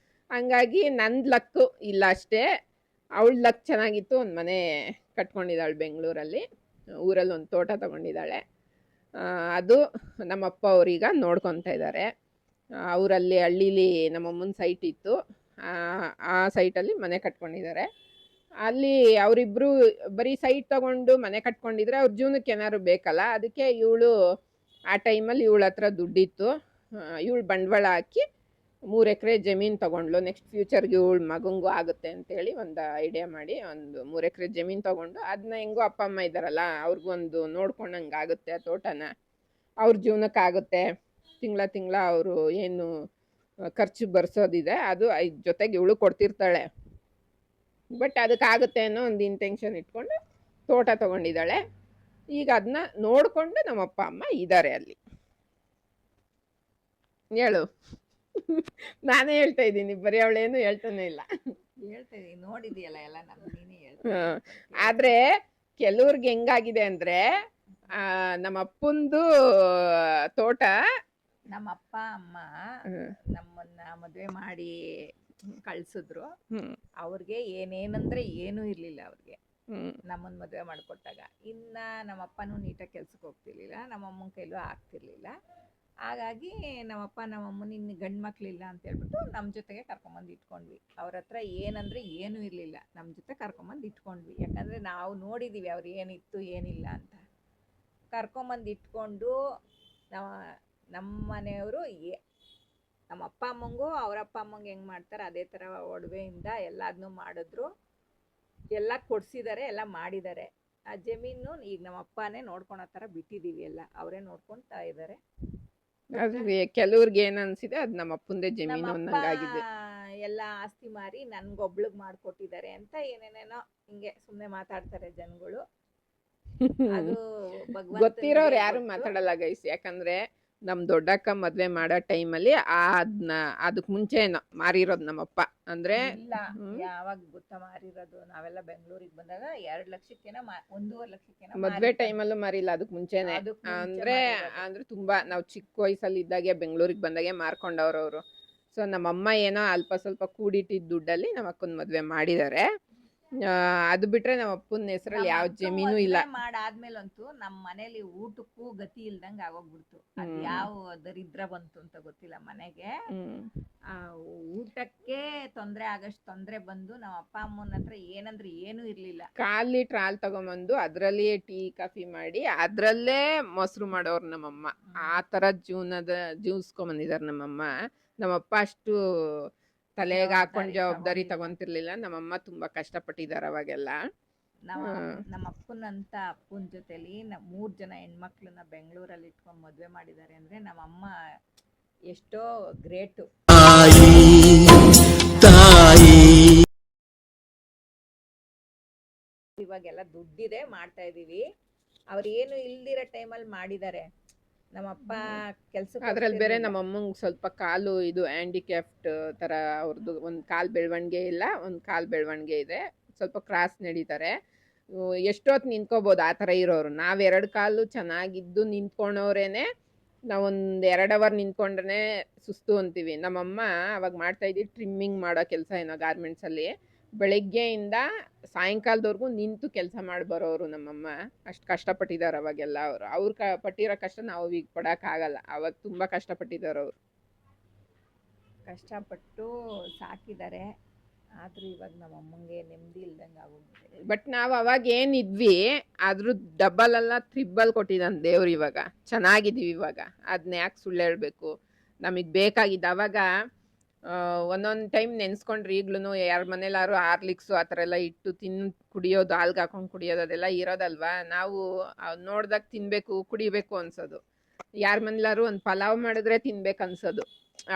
ಹಂಗಾಗಿ ನಂದು ಲಕ್ಕು ಇಲ್ಲ ಅಷ್ಟೇ. ಅವಳ ಲಕ್ ಚೆನ್ನಾಗಿತ್ತು. ಒಂದು ಮನೆ ಕಟ್ಕೊಂಡಿದ್ದಾಳೆ ಬೆಂಗಳೂರಲ್ಲಿ. ಊರಲ್ಲಿ ಒಂದು ತೋಟ ತೊಗೊಂಡಿದ್ದಾಳೆ. ಅದು ನಮ್ಮಪ್ಪ ಅವ್ರೀಗ ನೋಡ್ಕೊತಾ ಇದ್ದಾರೆ. ಅವರಲ್ಲಿ ಹಳ್ಳೀಲಿ ನಮ್ಮಮ್ಮನ ಸೈಟ್ ಇತ್ತು, ಆ ಸೈಟಲ್ಲಿ ಮನೆ ಕಟ್ಕೊಂಡಿದ್ದಾರೆ. ಅಲ್ಲಿ ಅವರಿಬ್ಬರು ಬರೀ ಸೈಟ್ ತೊಗೊಂಡು ಮನೆ ಕಟ್ಕೊಂಡಿದ್ರೆ ಅವ್ರ ಜೀವನಕ್ಕೆ ಏನಾದ್ರು ಬೇಕಲ್ಲ. ಅದಕ್ಕೆ ಇವಳು ಆ ಟೈಮಲ್ಲಿ ಇವಳ ಹತ್ರ ದುಡ್ಡಿತ್ತು. ಇವಳು ಬಂಡವಾಳ ಹಾಕಿ 3 ಎಕರೆ ಜಮೀನು ತೊಗೊಂಡ್ಲು. ನೆಕ್ಸ್ಟ್ ಫ್ಯೂಚರ್ಗೆ ಇವಳು ಮಗಂಗೂ ಆಗುತ್ತೆ ಅಂತೇಳಿ ಒಂದು ಐಡಿಯಾ ಮಾಡಿ ಒಂದು 3 ಎಕರೆ ಜಮೀನು ತೊಗೊಂಡು ಅದನ್ನ ಹೆಂಗೋ ಅಪ್ಪ ಅಮ್ಮ ಇದ್ದಾರಲ್ಲ ಅವ್ರಿಗೊಂದು ನೋಡ್ಕೊಂಡಂಗೆ ಆಗುತ್ತೆ. ಆ ತೋಟನ ಅವ್ರ ಜೀವನಕ್ಕಾಗುತ್ತೆ. ತಿಂಗಳ ಅವರು ಏನು ಖರ್ಚು ಬರ್ಸೋದಿದೆ ಅದು ಜೊತೆಗೆ ಇವಳು ಕೊಡ್ತಿರ್ತಾಳೆ. ಬಟ್ ಅದಕ್ಕಾಗುತ್ತೆ ಅನ್ನೋ ಒಂದು ಇಂಟೆನ್ಷನ್ ಇಟ್ಕೊಂಡು ತೋಟ ತೊಗೊಂಡಿದ್ದಾಳೆ. ಈಗ ಅದನ್ನ ನೋಡಿಕೊಂಡು ನಮ್ಮಪ್ಪ ಅಮ್ಮ ಇದ್ದಾರೆ ಅಲ್ಲಿ. ಹೇಳು. ನಾನೇ ಹೇಳ್ತಾ ಇದ್ದೀನಿ, ಬರೀ ಅವಳೇನು ಹೇಳ್ತಾನೆ ಇಲ್ಲ. ಹೇಳ್ತಿದ್ದೀನಿ, ನೋಡಿದೆಯಲ್ಲ ಎಲ್ಲ ನೀನೇ ಆದರೆ ಕೆಲವ್ರಿಗೆ ಹೆಂಗಾಗಿದೆ ಅಂದರೆ ನಮ್ಮ ಅಪ್ಪಂದು ತೋಟ, ನಮ್ಮ ಅಪ್ಪ ಅಮ್ಮ ನಮ್ಮನ್ನ ಮದುವೆ ಮಾಡಿ ಕಳ್ಸಿದ್ರು. ಅವ್ರಿಗೆ ಏನೇನಂದ್ರೆ ಏನೂ ಇರ್ಲಿಲ್ಲ. ಅವ್ರಿಗೆ ನಮ್ಮನ್ನ ಮದುವೆ ಮಾಡಿಕೊಟ್ಟಾಗ ಇನ್ನ ನಮ್ಮಪ್ಪನೂ ನೀಟಾಗಿ ಕೆಲ್ಸಕ್ಕೆ ಹೋಗ್ತಿರ್ಲಿಲ್ಲ, ನಮ್ಮಮ್ಮನ ಕೈಲೂ ಆಗ್ತಿರ್ಲಿಲ್ಲ. ಹಾಗಾಗಿ ನಮ್ಮಪ್ಪ ನಮ್ಮಮ್ಮನ ಇನ್ನು ಗಂಡು ಮಕ್ಳಿಲ್ಲ ಅಂತ ಹೇಳ್ಬಿಟ್ಟು ನಮ್ಮ ಜೊತೆಗೆ ಕರ್ಕೊಂಬಂದು ಇಟ್ಕೊಂಡ್ವಿ. ಅವ್ರ ಹತ್ರ ಏನಂದ್ರೆ ಏನೂ ಇರಲಿಲ್ಲ, ನಮ್ಮ ಜೊತೆ ಕರ್ಕೊಂಬಂದು ಇಟ್ಕೊಂಡ್ವಿ. ಯಾಕಂದರೆ ನಾವು ನೋಡಿದ್ದೀವಿ ಅವ್ರು ಏನಿತ್ತು ಏನಿಲ್ಲ ಅಂತ. ಕರ್ಕೊಂಬಂದು ಇಟ್ಕೊಂಡು ನಮ್ಮ ಮನೆಯವರು ನಮ್ಮ ಅಪ್ಪ ಅಮ್ಮಂಗೂ ಅವ್ರ ಅಪ್ಪ ಅಮ್ಮಂಗೆ ಹೆಂಗೆ ಮಾಡ್ತಾರೆ ಅದೇ ಥರ ಒಡವೆಯಿಂದ ಎಲ್ಲದನ್ನೂ ಮಾಡಿದ್ರು. ಎಲ್ಲ ಕೊಡಿಸಿದ್ದಾರೆ, ಎಲ್ಲ ಮಾಡಿದ್ದಾರೆ. ಆ ಜಮೀನು ಈಗ ನಮ್ಮ ಅಪ್ಪನೇ ನೋಡ್ಕೊಳೋ ಥರ ಬಿಟ್ಟಿದ್ದೀವಿ. ಎಲ್ಲ ಅವರೇ ನೋಡ್ಕೊಳ್ತಾ ಇದ್ದಾರೆ. ಕೆಲವ್ರಿಗೆ ಏನು ಅನ್ಸಿದೆ ಅದು ನಮ್ಮ ಅಪ್ಪಂದೇ ಜಮೀನು ಅನ್ನಂಗಾಗಿದೆ. ಎಲ್ಲ ಆಸ್ತಿ ಮಾರಿ ನನ್ಗೊಬ್ಳಿಗ್ ಮಾಡ್ಕೊಟ್ಟಿದ್ದಾರೆ ಅಂತ ಏನೇನೇನೋ ಹಿಂಗೆ ಸುಮ್ನೆ ಮಾತಾಡ್ತಾರೆ ಜನಗಳು. ಅದು ಗೊತ್ತಿರೋರು ಯಾರು ಭಗವಂತನಿಗೆ ಮಾತಾಡಲ್ಲ ಗೈಸ್. ಯಾಕಂದ್ರೆ ನಮ್ ದೊಡ್ಡಕ್ಕ ಮದ್ವೆ ಮಾಡೋ ಟೈಮಲ್ಲಿ ಅದನ್ನ ಅದಕ್ ಮುಂಚೆ ಮಾರಿರೋದು ನಮ್ಮಪ್ಪ. ಅಂದ್ರೆ ಇಲ್ಲ, ಯಾವಾಗ ಗೊತ್ತಾ ಮಾರಿರೋದು, ನಾವೆಲ್ಲ ಬೆಂಗಳೂರಿಗೆ ಬಂದಾಗ 2 ಲಕ್ಷಕ್ಕೇನೋ 1.5 ಲಕ್ಷಕ್ಕೇನೋ ಮದ್ವೆ ಟೈಮಲ್ಲೂ ಮಾರಿಲ್ಲ, ಅದಕ್ ಮುಂಚೆನೆ. ಅದಕ್ ಮುಂಚೆ ಅಂದ್ರೆ ಅಂದ್ರೆ ತುಂಬಾ ನಾವ್ ಚಿಕ್ಕ ವಯಸ್ಸಲ್ಲಿ ಇದ್ದಾಗೆ ಬೆಂಗಳೂರಿಗೆ ಬಂದಾಗೆ ಮಾರ್ಕೊಂಡವ್ರು ಅವರು. ಸೊ ನಮ್ಮಮ್ಮ ಏನೋ ಅಲ್ಪ ಸ್ವಲ್ಪ ಕೂಡಿಟ್ಟಿದ್ದ ದುಡ್ಡಲ್ಲಿ ನಮ್ಮ ಅಕ್ಕನ ಮದ್ವೆ ಮಾಡಿದ್ದಾರೆ. ಅದು ಬಿಟ್ರೆ ನಮ್ಮ ಅಪ್ಪನ ಹೆಸರಲ್ಲಿ ಯಾವ ಜಮೀನು ಇಲ್ಲ. ಮಾಡಾದ್ಮೇಲಂತೂ ನಮ್ಮ ಮನೇಲಿ ಊಟಕ್ಕೂ ಗತಿ ಇಲ್ದಂಗ ಆಗೋಗ್ಬಿಡ್ತು. ಅದ್ ಯಾವ ದರಿದ್ರ ಬಂತು ಅಂತ ಗೊತ್ತಿಲ್ಲ ಮನೆಗೆ. ಆ ಊಟಕ್ಕೆ ತೊಂದ್ರೆ ಆಗಷ್ಟು ತೊಂದ್ರೆ ಬಂದು ನಮ್ಮ ಅಪ್ಪ ಅಮ್ಮನ ಹತ್ರ ಏನಂದ್ರೆ ಏನೂ ಇರ್ಲಿಲ್ಲ. 1 ಲೀಟರ್ ಹಾಲ್ ತಗೊಂಬಂದು ಅದ್ರಲ್ಲಿ ಟೀ ಕಾಫಿ ಮಾಡಿ ಅದ್ರಲ್ಲೇ ಮೊಸರು ಮಾಡೋರು ನಮ್ಮಮ್ಮ. ಆ ತರ ಜೀವಿಸ್ಕೊಂಡ್ ನಮ್ಮಮ್ಮ. ನಮ್ಮಪ್ಪ ಅಷ್ಟು ತಲೆಗೆ ಹಾಕೊಂಡ್ ಜವಾಬ್ದಾರಿ ತಗೊಂತಿರ್ಲಿಲ್ಲ. ನಮ್ಮಮ್ಮ ತುಂಬಾ ಕಷ್ಟಪಟ್ಟಿದಾರ ಅವಾಗೆಲ್ಲ. ನಮ್ಮ ಅಪ್ಪನಂತ ಅಪ್ಪನ ಜೊತೆಲಿ 3 ಜನ ಹೆಣ್ಮಕ್ಳನ್ನ ಬೆಂಗಳೂರಲ್ಲಿ ಇಟ್ಕೊಂಡ್ ಮದ್ವೆ ಮಾಡಿದ್ದಾರೆ ಅಂದ್ರೆ ನಮ್ಮಮ್ಮ ಎಷ್ಟೋ ಗ್ರೇಟು. ಇವಾಗೆಲ್ಲ ದುಡ್ಡಿದೆ, ಮಾಡ್ತಾ ಇದೀವಿ. ಅವ್ರು ಏನು ಇಲ್ದಿರೋ ಟೈಮಲ್ಲಿ ಮಾಡಿದ್ದಾರೆ. ನಮ್ಮಪ್ಪ ಕೆಲ್ಸಕ್ಕೆ ಅದ್ರಲ್ಲಿ ಬೇರೆ ನಮ್ಮಮ್ಮಂಗ್ ಸ್ವಲ್ಪ ಕಾಲು ಇದು ಹ್ಯಾಂಡಿಕ್ಯಾಪ್ಟ್ ತರ. ಅವ್ರದ್ದು ಒಂದ್ ಕಾಲ್ ಬೆಳವಣಿಗೆ ಇಲ್ಲ, ಒಂದ್ ಕಾಲ್ ಬೆಳವಣಿಗೆ ಇದೆ. ಸ್ವಲ್ಪ ಕ್ರಾಸ್ ನಡೀತಾರೆ. ಎಷ್ಟೊತ್ತು ನಿಂತ್ಕೋಬಹುದು ಆ ತರ ಇರೋರು. ನಾವ್ 2 ಕಾಲು ಚೆನ್ನಾಗಿದ್ದು ನಿಂತ್ಕೊಂಡವ್ರೇನೆ ನಾವೊಂದ್ 2 ಅವರ್ ನಿಂತ್ಕೊಂಡ್ರೆ ಸುಸ್ತು ಅಂತೀವಿ. ನಮ್ಮಮ್ಮ ಅವಾಗ ಮಾಡ್ತಾ ಇದ್ವಿ ಟ್ರಿಮ್ಮಿಂಗ್ ಮಾಡೋ ಕೆಲಸ ಏನೋ ಗಾರ್ಮೆಂಟ್ಸ್ ಅಲ್ಲಿ. ಬೆಳಗ್ಗೆಯಿಂದ ಸಾಯಂಕಾಲದವರೆಗೂ ನಿಂತು ಕೆಲಸ ಮಾಡಿ ಬರೋರು ನಮ್ಮಮ್ಮ. ಅಷ್ಟು ಕಷ್ಟಪಟ್ಟಿದ್ದಾರೆ ಅವಾಗೆಲ್ಲ ಅವರು. ಪಟ್ಟಿರೋ ಕಷ್ಟ ನಾವು ಈಗ ಪಡಕ್ ಆಗಲ್ಲ. ಅವಾಗ ತುಂಬಾ ಕಷ್ಟಪಟ್ಟಿದ್ದಾರೆ ಅವರು. ಕಷ್ಟಪಟ್ಟು ಸಾಕಿದ್ದಾರೆ. ಆದ್ರೂ ಇವಾಗ ನಮ್ಮ ಅಮ್ಮಂಗೆ ನೆಮ್ಮದಿ ಇಲ್ದಂಗೆ ಆಗೋಗ್ಬಿಟ್ಟಿದೆ. ಬಟ್ ನಾವ್ ಅವಾಗ ಏನಿದ್ವಿ ಅದ್ರ ಡಬಲ್ ಅಲ್ಲ ತ್ರಿಬಲ್ ಕೊಟ್ಟಿದ್ದಾನೆ ದೇವ್ರು. ಇವಾಗ ಚೆನ್ನಾಗಿದೀವಿ. ಇವಾಗ ಅದನ್ನ ಯಾಕೆ ಸುಳ್ಳು ಹೇಳ್ಬೇಕು. ನಮಗ್ ಬೇಕಾಗಿದ್ದ ಅವಾಗ ಒಂದೊಂದ್ ಟೈಮ್ ನೆನ್ಸ್ಕೊಂಡ್ರೆ ಈಗ್ಲೂ ಯಾರ ಮನೇಲಾರು ಹಾರ್ಲಿಕ್ಸು ಆ ಥರ ಎಲ್ಲ ಇಟ್ಟು ಕುಡಿಯೋದು, ಹಾಲ್ಗೆ ಹಾಕೊಂಡು ಕುಡಿಯೋದು ಅದೆಲ್ಲ ಇರೋದಲ್ವಾ. ನಾವು ನೋಡ್ದಾಗ ತಿನ್ಬೇಕು ಕುಡಿಬೇಕು ಅನ್ಸೋದು. ಯಾರ ಮನೇಲಾರು ಒಂದು ಪಲಾವ್ ಮಾಡಿದ್ರೆ ತಿನ್ಬೇಕು ಅನ್ಸೋದು.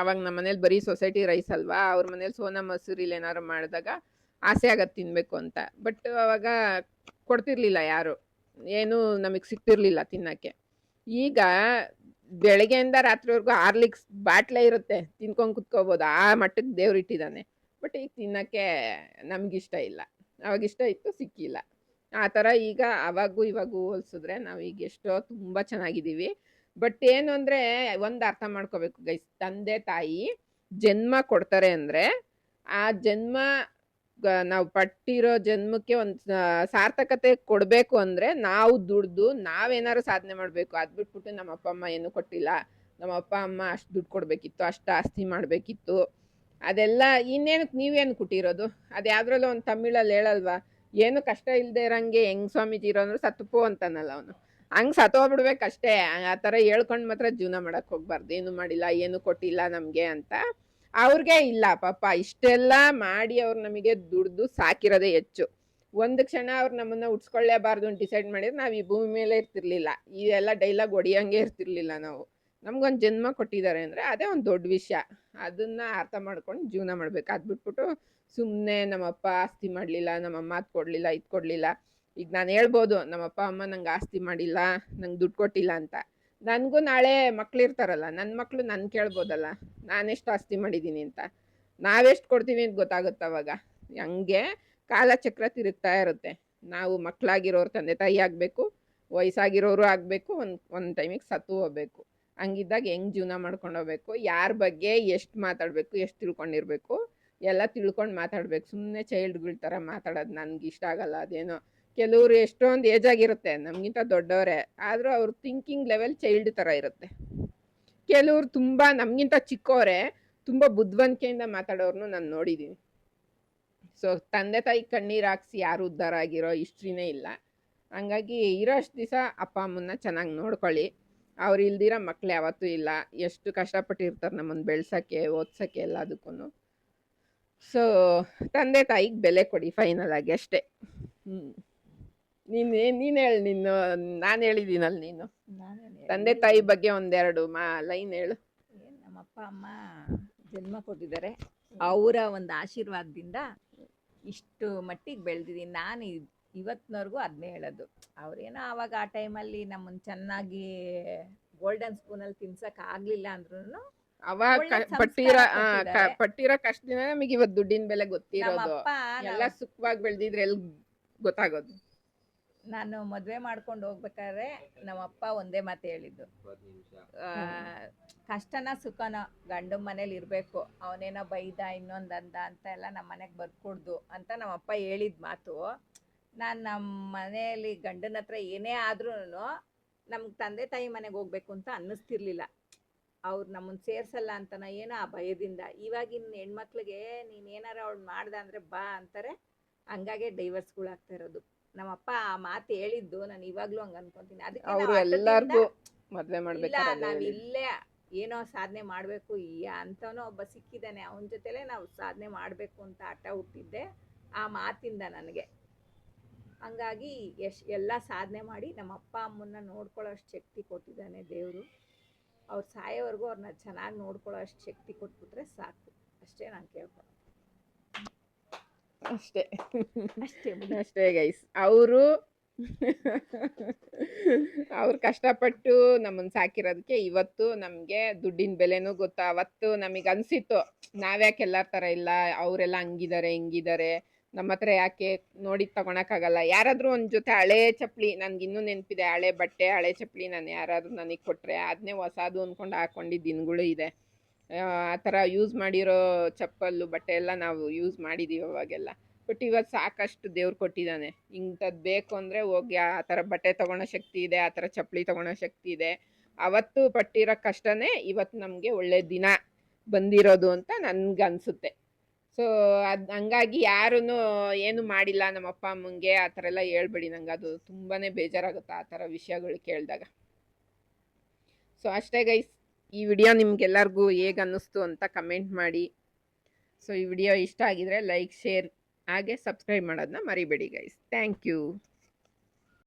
ಅವಾಗ ನಮ್ಮ ಮನೇಲಿ ಬರೀ ಸೊಸೈಟಿ ರೈಸ್ ಅಲ್ವಾ. ಅವ್ರ ಮನೇಲಿ ಸೋನಾ ಮಸೂರಿಲಿ ಏನಾರು ಮಾಡಿದಾಗ ಆಸೆ ಆಗತ್ತೆ ತಿನ್ಬೇಕು ಅಂತ. ಬಟ್ ಅವಾಗ ಕೊಡ್ತಿರ್ಲಿಲ್ಲ ಯಾರು, ಏನು ನಮಗ್ ಸಿಕ್ತಿರ್ಲಿಲ್ಲ ತಿನ್ನಕ್ಕೆ. ಈಗ ಬೆಳಗ್ಗೆಯಿಂದ ರಾತ್ರಿವರೆಗೂ ಹಾರ್ಲಿಕ್ಸ್ ಬಾಟ್ಲೇ ಇರುತ್ತೆ, ತಿನ್ಕೊಂಡ್ ಕುತ್ಕೋಬೋದು. ಆ ಮಟ್ಟಕ್ಕೆ ದೇವ್ರು ಇಟ್ಟಿದ್ದಾನೆ. ಬಟ್ ಈಗ ತಿನ್ನಕ್ಕೆ ನಮ್ಗಿಷ್ಟ ಇಲ್ಲ. ಅವಾಗ ಇಷ್ಟ ಇತ್ತು, ಸಿಕ್ಕಿಲ್ಲ. ಆ ಥರ ಈಗ ಅವಾಗೂ ಇವಾಗೂ ಹೋಲ್ಸಿದ್ರೆ ನಾವೀಗ ಎಷ್ಟೋ ತುಂಬ ಚೆನ್ನಾಗಿದ್ದೀವಿ. ಬಟ್ ಏನು ಅಂದರೆ ಒಂದು ಅರ್ಥ ಮಾಡ್ಕೋಬೇಕು ಗೈಸ್. ತಂದೆ ತಾಯಿ ಜನ್ಮ ಕೊಡ್ತಾರೆ ಅಂದರೆ ಆ ಜನ್ಮ ನಾವು ಪಟ್ಟಿರೋ ಜನ್ಮಕ್ಕೆ ಒಂದು ಸಾರ್ಥಕತೆ ಕೊಡಬೇಕು ಅಂದರೆ ನಾವು ದುಡ್ದು ನಾವೇನಾದ್ರು ಸಾಧನೆ ಮಾಡಬೇಕು. ಅದು ಬಿಟ್ಬಿಟ್ಟು ನಮ್ಮ ಅಪ್ಪ ಅಮ್ಮ ಏನೂ ಕೊಟ್ಟಿಲ್ಲ, ನಮ್ಮ ಅಪ್ಪ ಅಮ್ಮ ಅಷ್ಟು ದುಡ್ಡು ಕೊಡಬೇಕಿತ್ತು, ಅಷ್ಟು ಆಸ್ತಿ ಮಾಡಬೇಕಿತ್ತು, ಅದೆಲ್ಲ ಇನ್ನೇನಕ್ಕೆ ನೀವೇನು ಕೊಟ್ಟಿರೋದು. ಅದು ಯಾವುದ್ರಲ್ಲೂ ಒಂದು ತಮಿಳಲ್ಲಿ ಹೇಳಲ್ವಾ, ಏನು ಕಷ್ಟ ಇಲ್ಲದೆ ಇರೋಂಗೆ ಹೆಂಗ್ ಸ್ವಾಮೀಜಿ ಇರೋ ಅಂದ್ರೆ ಸತ್ತುಪೋ ಅಂತಾನಲ್ಲ ಅವನು. ಹಂಗೆ ಸತ್ತೋಗ್ಬಿಡ್ಬೇಕಷ್ಟೇ. ಆ ಥರ ಹೇಳ್ಕೊಂಡು ಮಾತ್ರ ಜೀವನ ಮಾಡಕ್ಕೆ ಹೋಗ್ಬಾರ್ದು. ಏನು ಮಾಡಿಲ್ಲ, ಏನು ಕೊಟ್ಟಿಲ್ಲ ನಮಗೆ ಅಂತ. ಅವ್ರಿಗೆ ಇಲ್ಲ ಪಾಪ ಇಷ್ಟೆಲ್ಲ ಮಾಡಿ ಅವ್ರು ನಮಗೆ ದುಡ್ದು ಸಾಕಿರೋದೇ ಹೆಚ್ಚು. ಒಂದು ಕ್ಷಣ ಅವ್ರು ನಮ್ಮನ್ನ ಉಡ್ಸ್ಕೊಳ್ಳೇಬಾರ್ದು ಅಂತ ಡಿಸೈಡ್ ಮಾಡಿದ್ರೆ ನಾವು ಈ ಭೂಮಿ ಮೇಲೆ ಇರ್ತಿರ್ಲಿಲ್ಲ. ಇವೆಲ್ಲ ಡೈಲಾಗ್ ಹೊಡಿಯಂಗೆ ಇರ್ತಿರ್ಲಿಲ್ಲ ನಾವು. ನಮ್ಗೊಂದು ಜನ್ಮ ಕೊಟ್ಟಿದ್ದಾರೆ ಅಂದರೆ ಅದೇ ಒಂದು ದೊಡ್ಡ ವಿಷಯ. ಅದನ್ನ ಅರ್ಥ ಮಾಡ್ಕೊಂಡು ಜೀವನ ಮಾಡ್ಬೇಕು. ಅದು ಬಿಟ್ಬಿಟ್ಟು ಸುಮ್ಮನೆ ನಮ್ಮಪ್ಪ ಆಸ್ತಿ ಮಾಡಲಿಲ್ಲ, ನಮ್ಮಮ್ಮ ಅದು ಕೊಡಲಿಲ್ಲ, ಇದು ಕೊಡಲಿಲ್ಲ. ಈಗ ನಾನು ಹೇಳ್ಬೋದು ನಮ್ಮಪ್ಪ ಅಮ್ಮ ನಂಗೆ ಆಸ್ತಿ ಮಾಡಿಲ್ಲ, ನಂಗೆ ದುಡ್ಡು ಕೊಟ್ಟಿಲ್ಲ ಅಂತ. ನನಗೂ ನಾಳೆ ಮಕ್ಳಿರ್ತಾರಲ್ಲ, ನನ್ನ ಮಕ್ಕಳು ನನ್ನ ಕೇಳ್ಬೋದಲ್ಲ ನಾನೆಷ್ಟು ಆಸ್ತಿ ಮಾಡಿದ್ದೀನಿ ಅಂತ. ನಾವೆಷ್ಟು ಕೊಡ್ತೀವಿ ಅಂತ ಗೊತ್ತಾಗುತ್ತೆ ಅವಾಗ. ಹಂಗೆ ಕಾಲಚಕ್ರ ತಿರುಗ್ತಾ ಇರುತ್ತೆ. ನಾವು ಮಕ್ಕಳಾಗಿರೋರು ತಂದೆ ತಾಯಿ ಆಗಬೇಕು, ವಯಸ್ಸಾಗಿರೋರು ಆಗಬೇಕು, ಒಂದು ಟೈಮಿಗೆ ಸತ್ತು ಹೋಗ್ಬೇಕು. ಹಂಗಿದ್ದಾಗ ಹೆಂಗೆ ಜೀವನ ಮಾಡ್ಕೊಂಡು ಹೋಗ್ಬೇಕು, ಯಾರ ಬಗ್ಗೆ ಎಷ್ಟು ಮಾತಾಡಬೇಕು, ಎಷ್ಟು ತಿಳ್ಕೊಂಡಿರ್ಬೇಕು ಎಲ್ಲ ತಿಳ್ಕೊಂಡು ಮಾತಾಡ್ಬೇಕು. ಸುಮ್ಮನೆ ಚೈಲ್ಡ್ಗಳ ಥರ ಮಾತಾಡೋದು ನನಗೆ ಇಷ್ಟ ಆಗಲ್ಲ. ಅದೇನೋ ಕೆಲವರು ಎಷ್ಟೊಂದು ಏಜ್ ಆಗಿರುತ್ತೆ ನಮಗಿಂತ ದೊಡ್ಡವರೇ, ಆದರೂ ಅವ್ರ ಥಿಂಕಿಂಗ್ ಲೆವೆಲ್ ಚೈಲ್ಡ್ ಥರ ಇರುತ್ತೆ. ಕೆಲವ್ರು ತುಂಬ ನಮಗಿಂತ ಚಿಕ್ಕವರೇ ತುಂಬ ಬುದ್ಧಿವಂತಿಕೆಯಿಂದ ಮಾತಾಡೋರ್ನು ನಾನು ನೋಡಿದ್ದೀನಿ. ಸೊ ತಂದೆ ತಾಯಿ ಕಣ್ಣೀರು ಹಾಕ್ಸಿ ಯಾರು ಉದ್ಧಾರ ಆಗಿರೋ ಹಿಸ್ಟ್ರಿನೇ ಇಲ್ಲ. ಹಂಗಾಗಿ ಇರೋಷ್ಟು ದಿವಸ ಅಪ್ಪ ಅಮ್ಮನ್ನ ಚೆನ್ನಾಗಿ ನೋಡ್ಕೊಳ್ಳಿ. ಅವ್ರು ಇಲ್ದಿರ ಮಕ್ಳು ಯಾವತ್ತೂ ಇಲ್ಲ. ಎಷ್ಟು ಕಷ್ಟಪಟ್ಟಿರ್ತಾರೆ ನಮ್ಮನ್ನು ಬೆಳ್ಸೋಕ್ಕೆ, ಓದ್ಸೋಕ್ಕೆ ಎಲ್ಲದಕ್ಕೂ. ಸೊ ತಂದೆ ತಾಯಿಗೆ ಬೆಲೆ ಕೊಡಿ ಫೈನಲ್ ಆಗಿ ಅಷ್ಟೇ. ನೀನು ಹೇಳು. ನಾನು ಹೇಳಿದ್ದೀನಲ್ಲ, ನೀನು ತಂದೆ ತಾಯಿ ಬಗ್ಗೆ ಒಂದೆರಡು ಲೈನ್ ಹೇಳು. ನಮ್ಮ ಅಪ್ಪ ಅಮ್ಮ ಜನ್ಮ ಕೊಟ್ಟಿದ್ದಾರೆ, ಅವರ ಒಂದು ಆಶೀರ್ವಾದದಿಂದ ಇಷ್ಟು ಮಟ್ಟಿಗೆ ಬೆಳೆದಿದ್ದೀನಿ. ನಾನು ಇವತ್ತಿನವರೆಗೂ ಅದನ್ನೇ ಹೇಳೋದು. ಅವ್ರೇನೋ ಆವಾಗ ಆ ಟೈಮಲ್ಲಿ ನಮ್ಮನ್ನು ಚೆನ್ನಾಗಿ ಗೋಲ್ಡನ್ ಸ್ಪೂನಲ್ಲಿ ತಿನ್ಸಕ್ ಆಗ್ಲಿಲ್ಲ ಅಂದ್ರೂ ಅವಾಗ ಒಳ್ಳೆ ಪಟ್ಟಿರೋ ಸಂಸ್ಕಾರ ಕೊಟ್ಟಿದ್ದಾರೆ. ಪಟ್ಟಿರೋ ಕಷ್ಟದಿಂದ ನಮಗೆ ಇವತ್ತು ದುಡ್ಡಿನ ಬೆಲೆ ಗೊತ್ತಿರೋದು. ನಮ್ಮಪ್ಪ ಎಲ್ಲ ಸುಖವಾಗಿ ಬೆಳೆದಿದ್ರೆ ಎಲ್ಲಿ ಗೊತ್ತಾಗೋದು. ನಾನು ಮದುವೆ ಮಾಡ್ಕೊಂಡು ಹೋಗ್ಬೇಕಾದ್ರೆ ನಮ್ಮಪ್ಪ ಒಂದೇ ಮಾತು ಹೇಳಿದ್ದು, ಕಷ್ಟನ ಸುಖನ ಗಂಡು ಮನೇಲಿ ಇರಬೇಕು, ಅವನೇನೋ ಬೈದ ಇನ್ನೊಂದಂದ ಅಂತ ಎಲ್ಲ ನಮ್ಮ ಮನೆಗೆ ಬರ್ಕೊಡ್ದು ಅಂತ ನಮ್ಮಪ್ಪ ಹೇಳಿದ ಮಾತು. ನಾನು ನಮ್ಮ ಮನೆಯಲ್ಲಿ ಗಂಡನ ಹತ್ರ ಏನೇ ಆದ್ರೂ ನಮ್ಗೆ ತಂದೆ ತಾಯಿ ಮನೆಗೆ ಹೋಗ್ಬೇಕು ಅಂತ ಅನ್ನಿಸ್ತಿರ್ಲಿಲ್ಲ. ಅವ್ರು ನಮ್ಮನ್ನು ಸೇರ್ಸಲ್ಲ ಅಂತನ ಏನೋ ಆ ಭಯದಿಂದ. ಇವಾಗಿನ ಹೆಣ್ಮಕ್ಳಿಗೆ ನೀನು ಏನಾರ ಅವ್ಳು ಮಾಡ್ದ ಅಂದರೆ ಬಾ ಅಂತಾರೆ, ಹಂಗಾಗೆ ಡೈವರ್ಸ್ಗಳಾಗ್ತಾ ಇರೋದು. ನಮ್ಮಪ್ಪ ಆ ಮಾತು ಹೇಳಿದ್ದು ನಾನು ಇವಾಗ್ಲೂ ಹಂಗೆ ಅನ್ಕೊಂತೀನಿ. ಅದಕ್ಕೆ ಅವರು ಎಲ್ಲಾರ್ಗು ಮದ್ವೆ ಮಾಡ್ಬೇಕಾದ್ರೆ ನಾವು ಇಲ್ಲೇ ಏನೋ ಸಾಧನೆ ಮಾಡಬೇಕು ಅಂತನೋ ಒಬ್ಬ ಸಿಕ್ಕಿದ್ದಾನೆ, ಅವನ ಜೊತೆಲೇ ನಾವು ಸಾಧನೆ ಮಾಡಬೇಕು ಅಂತ ಹಠ ಹುಟ್ಟಿದ್ದೆ ಆ ಮಾತಿಂದ ನನಗೆ. ಹಂಗಾಗಿ ಎಲ್ಲ ಸಾಧನೆ ಮಾಡಿ ನಮ್ಮ ಅಪ್ಪ ಅಮ್ಮನ್ನ ನೋಡ್ಕೊಳ್ಳೋ ಅಷ್ಟು ಶಕ್ತಿ ಕೊಟ್ಟಿದ್ದಾನೆ ದೇವರು. ಅವ್ರು ಸಾಯೋವರೆಗೂ ಅವ್ರನ್ನ ಚೆನ್ನಾಗಿ ನೋಡ್ಕೊಳ್ಳೋ ಅಷ್ಟು ಶಕ್ತಿ ಕೊಟ್ಬಿಟ್ರೆ ಸಾಕು, ಅಷ್ಟೇ ನಾನು ಕೇಳ್ಕೊಳ್ಳೋದು. ಅಷ್ಟೇ ಅಷ್ಟೇ ಅಷ್ಟೇ ಗೈಸ್. ಅವರು ಅವ್ರು ಕಷ್ಟಪಟ್ಟು ನಮ್ಮನ್ನು ಸಾಕಿರೋದಕ್ಕೆ ಇವತ್ತು ನಮಗೆ ದುಡ್ಡಿನ ಬೆಲೆನೂ ಗೊತ್ತು. ಅವತ್ತು ನಮಗೆ ಅನಿಸಿತ್ತು ನಾವ್ಯಾಕೆ ಎಲ್ಲರ ಥರ ಇಲ್ಲ, ಅವರೆಲ್ಲ ಹಂಗಿದ್ದಾರೆ ಹಿಂಗಿದ್ದಾರೆ, ನಮ್ಮ ಹತ್ರ ಯಾಕೆ ನೋಡಿ ತಗೊಳಕ್ಕಾಗಲ್ಲ. ಯಾರಾದರೂ ಒಂದು ಜೊತೆ ಹಳೆ ಚಪ್ಪಲಿ, ನನಗಿನ್ನೂ ನೆನಪಿದೆ, ಹಳೆ ಬಟ್ಟೆ ಹಳೆ ಚಪ್ಪಲಿ ನಾನು ಯಾರಾದರೂ ನನಗೆ ಕೊಟ್ಟರೆ ಅದನ್ನೇ ಹೊಸದು ಅಂದ್ಕೊಂಡು ಹಾಕ್ಕೊಂಡಿದ್ದ ದಿನಗಳು ಇದೆ. ಆ ಥರ ಯೂಸ್ ಮಾಡಿರೋ ಚಪ್ಪಲು ಬಟ್ಟೆ ಎಲ್ಲ ನಾವು ಯೂಸ್ ಮಾಡಿದ್ದೀವಿ ಅವಾಗೆಲ್ಲ. ಬಟ್ ಇವತ್ತು ಸಾಕಷ್ಟು ದೇವ್ರು ಕೊಟ್ಟಿದ್ದಾನೆ. ಇಂಥದ್ದು ಬೇಕು ಅಂದರೆ ಹೋಗಿ ಆ ಥರ ಬಟ್ಟೆ ತೊಗೊಳೋ ಶಕ್ತಿ ಇದೆ, ಆ ಥರ ಚಪ್ಪಲಿ ತೊಗೊಳೋ ಶಕ್ತಿ ಇದೆ. ಅವತ್ತು ಪಟ್ಟಿರೋ ಕಷ್ಟನೇ ಇವತ್ತು ನಮಗೆ ಒಳ್ಳೆ ದಿನ ಬಂದಿರೋದು ಅಂತ ನನಗನ್ಸುತ್ತೆ. ಸೊ ಹಂಗಾಗಿ ಯಾರೂ ಏನು ಮಾಡಿಲ್ಲ ನಮ್ಮ ಅಪ್ಪ ಅಮ್ಮಂಗೆ ಆ ಥರ ಎಲ್ಲ ಹೇಳ್ಬೇಡಿ, ನಂಗೆ ಅದು ತುಂಬಾ ಬೇಜಾರಾಗುತ್ತೆ ಆ ಥರ ವಿಷಯಗಳು ಕೇಳಿದಾಗ. ಸೊ ಅಷ್ಟೇ ಗೈಸ್, ಈ ವಿಡಿಯೋ ನಿಮ್ಗೆಲ್ಲರಿಗೂ ಹೇಗೆ ಅನ್ನಿಸ್ತು ಅಂತ ಕಮೆಂಟ್ ಮಾಡಿ. ಸೊ ಈ ವಿಡಿಯೋ ಇಷ್ಟ ಆಗಿದ್ರೆ ಲೈಕ್, ಶೇರ್ ಹಾಗೆ ಸಬ್ಸ್ಕ್ರೈಬ್ ಮಾಡೋದನ್ನ ಮರಿಬೇಡಿ ಗೈಸ್. Thank you.